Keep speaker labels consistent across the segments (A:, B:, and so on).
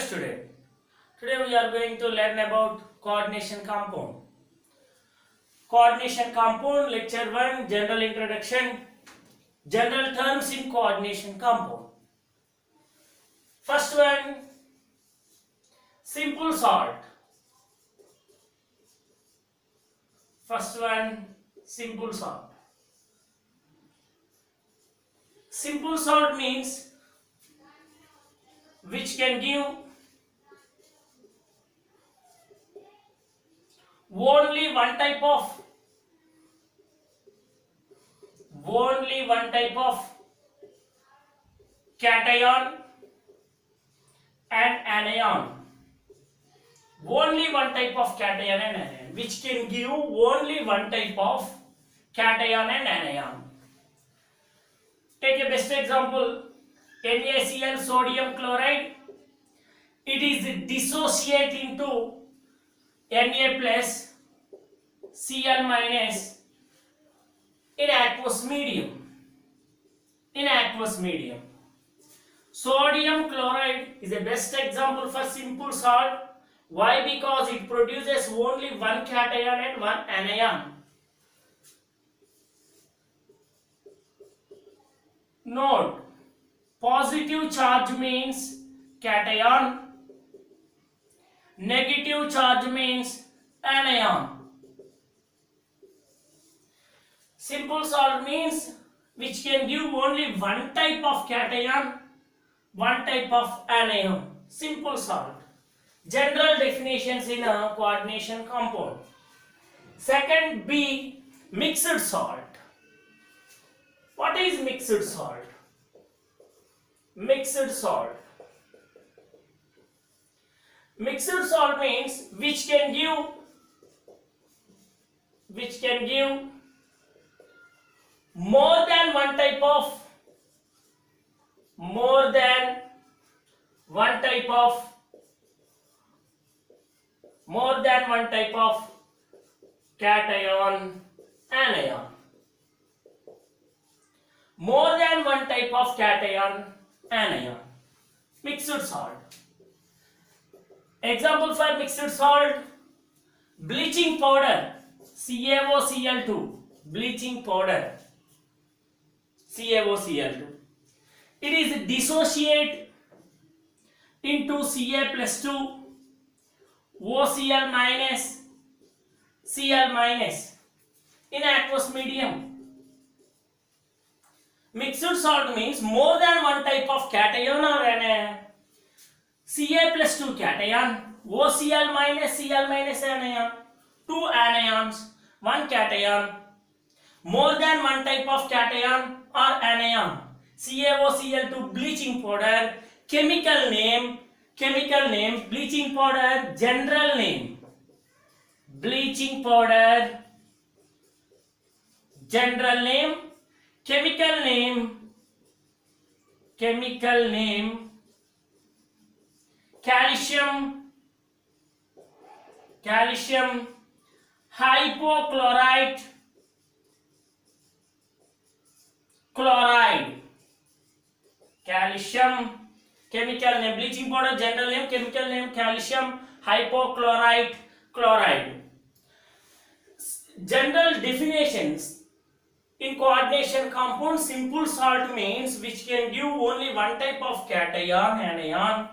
A: student. Today we are going to learn about coordination compound. Coordination compound, lecture 1, general introduction, general terms in coordination compound. First one, simple salt. First one, simple salt. Simple salt means which can give only one type of cation and anion. Only one type of cation and anion, which can give only one type of cation and anion. Take a best example, NaCl sodium chloride. It is dissociate into Na plus Cl minus in aqueous medium. Sodium chloride is the best example for simple salt. Why? Because it produces only one cation and one anion. Note, positive charge means cation, negative charge means anion. Simple salt means which can give only one type of cation, one type of anion. Simple salt. General definitions in a coordination compound. Second, B, mixed salt. What is mixed salt? Mixed salt. Mixed salt means which can give more than one type of cation, anion. More than one type of cation, anion. Mixed salt. Example for mixed salt, bleaching powder, CaOCl2, bleaching powder, CaOCl2. It is dissociate into Ca plus 2, OCl minus, Cl minus in aqueous medium. Mixed salt means more than one type of cation or anion. Ca plus 2 cation, OCl minus, Cl minus anion, 2 anions, 1 cation, more than one type of cation or anion. CaOCl2 bleaching powder, chemical name, bleaching powder, general name, bleaching powder, general name, chemical name, calcium hypochlorite, chloride. Calcium, chemical name, bleaching powder, general name, chemical name, calcium hypochlorite, chloride. General definitions in coordination compound, simple salt means which can give only one type of cation, anion,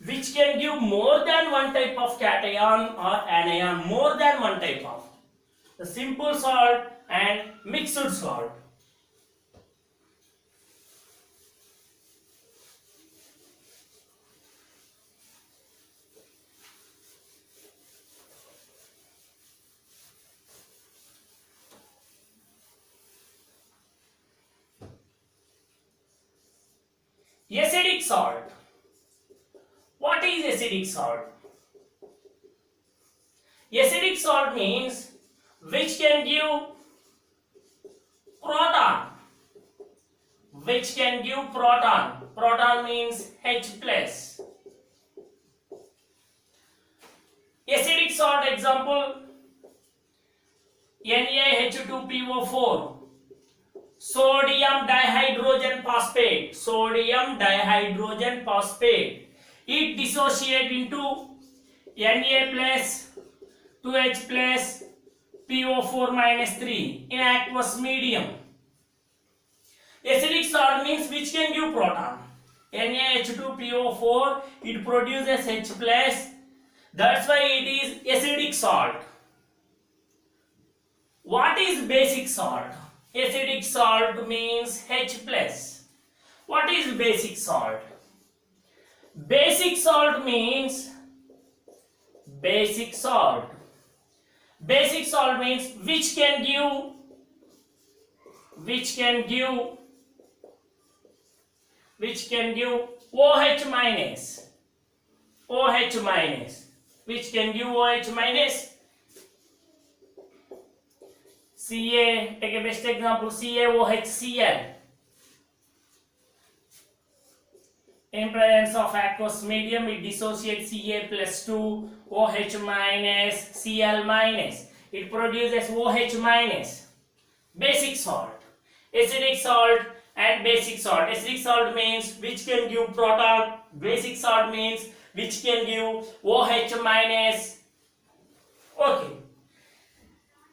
A: which can give more than one type of cation or anion, more than one type of. The simple salt and mixed salt. Acidic salt. What is acidic salt? Acidic salt means which can give proton. Proton means H plus. Acidic salt example, NaH2PO4, sodium dihydrogen phosphate, It dissociate into Na plus 2H plus PO4 minus 3 in aqueous medium. Acidic salt means which can give proton. NaH2PO4, it produces H plus. That's why it is acidic salt. What is basic salt? Acidic salt means H plus. What is basic salt? Basic salt means basic salt. Basic salt means which can give OH minus. OH minus. Which can give OH minus? Ca, take a best example, CaOHCl. In presence of aqueous medium, it dissociates Ca plus 2, OH minus, Cl minus. It produces OH minus. Basic salt. Acidic salt and basic salt. Acidic salt means which can give proton. Basic salt means which can give OH minus. Okay.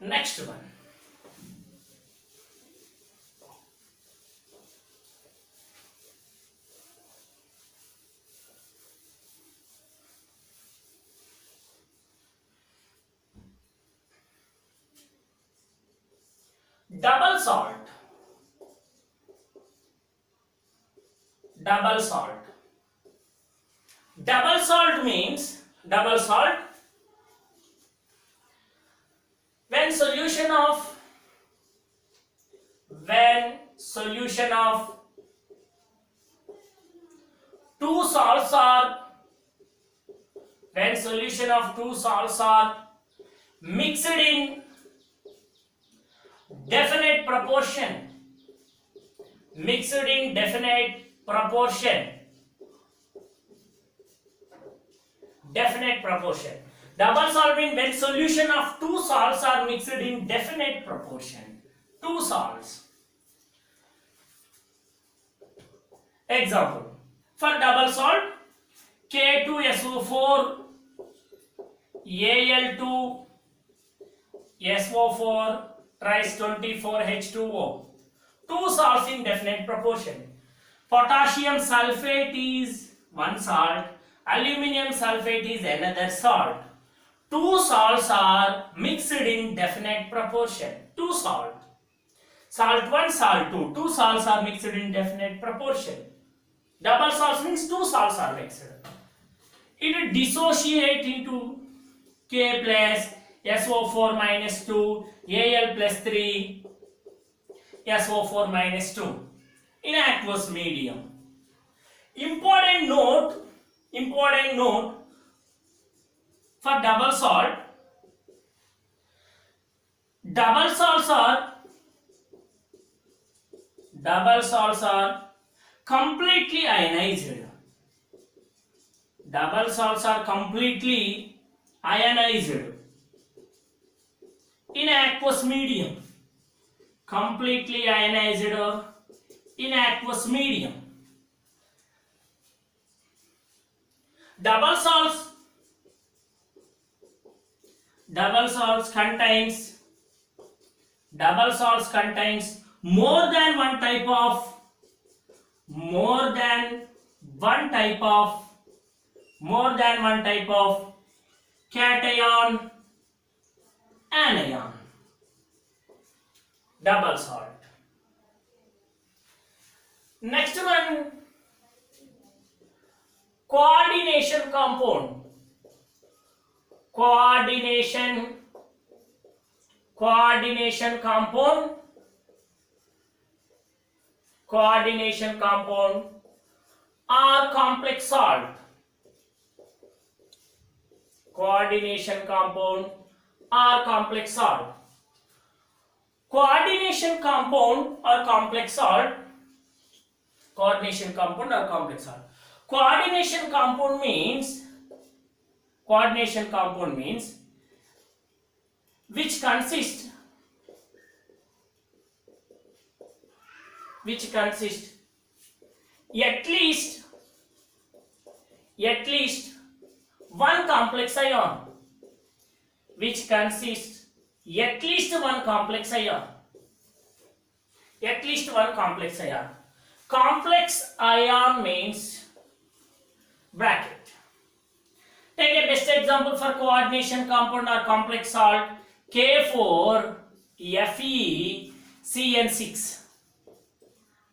A: Next one. Double salt. Double salt. Double salt means double salt when solution of two salts are mixed in definite proportion. Definite proportion. Double salt means when solution of two salts are mixed in definite proportion. Two salts. Example. For double salt, K2SO4, Al2, SO4, tries 24H2O. Two salts in definite proportion. Potassium sulfate is one salt. Aluminium sulfate is another salt. Two salts are mixed in definite proportion. Two salt. Salt 1, salt 2. Two salts are mixed in definite proportion. Double salts means two salts are mixed. It dissociate into K plus SO4 minus 2, Al plus 3, SO4 minus 2 in aqueous medium. Important note for double salt. Double salts are completely ionized. Double salts are completely ionized in aqueous medium. Completely ionized in aqueous medium. Double salts contains more than one type of cation, anion. Double salt. Next one, coordination compound. Coordination compound or complex salt. Coordination compound or complex salt. Coordination compound or complex salt. Coordination compound means which consists at least at least one complex ion, which consists at least one complex ion. At least one complex ion. Complex ion means bracket. Take a best example for coordination compound or complex salt, K4FeCN6.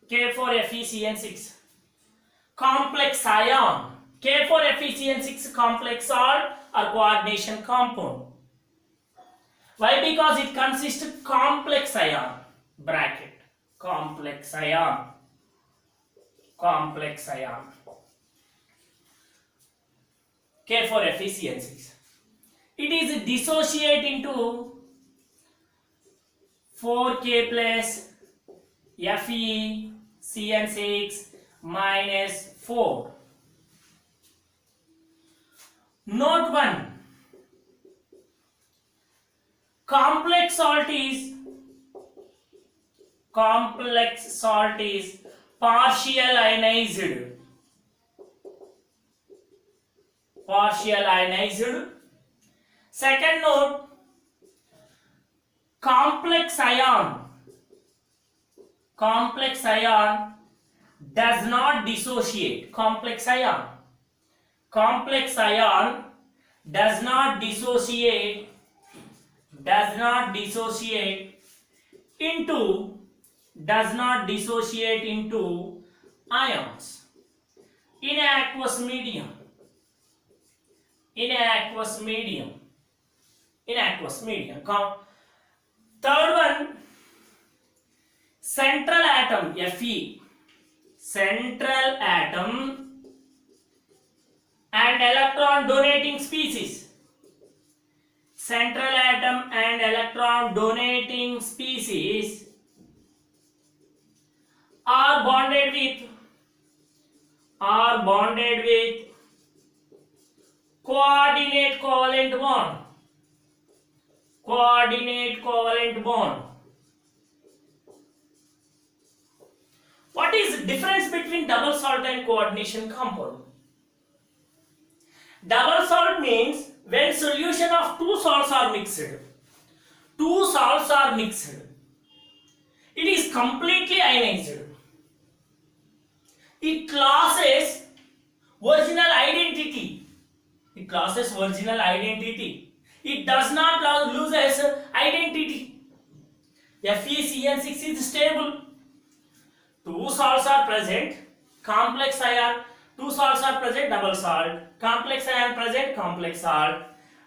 A: K4FeCN6. Complex ion. K4FeCN6 complex salt or coordination compound. Why? Because it consists of complex ion. Bracket. Complex ion. Complex ion. K4FeCN6. It is dissociate into 4K plus FeCN6 minus 4. Note 1. Complex salt is partial ionized. Partial ionized. Second note, complex ion does not dissociate. Complex ion does not dissociate into ions in aqueous medium. Third one, central atom Fe, central atom and electron donating species. Central atom and electron donating species are bonded with coordinate covalent bond. What is the difference between double salt and coordination compound? Double salt means when solution of two salts are mixed. It is completely ionized. It loses original identity. It does not lose identity. FeCN6 is stable. Two salts are present, complex ion. Two salts are present, double salt. Complex ion present, complex salt.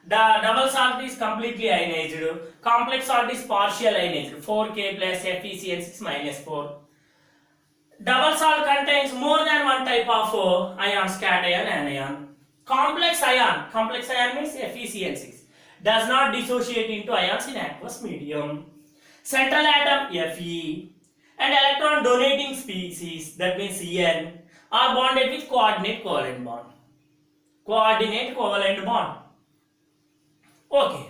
A: The double salt is completely ionized. Complex salt is partial ionized. 4K plus FeCN6 minus 4. Double salt contains more than one type of ions, cation, anion. Complex ion means FeCN6, does not dissociate into ions in aqueous medium. Central atom Fe and electron donating species, that means En, are bonded with coordinate covalent bond. Okay.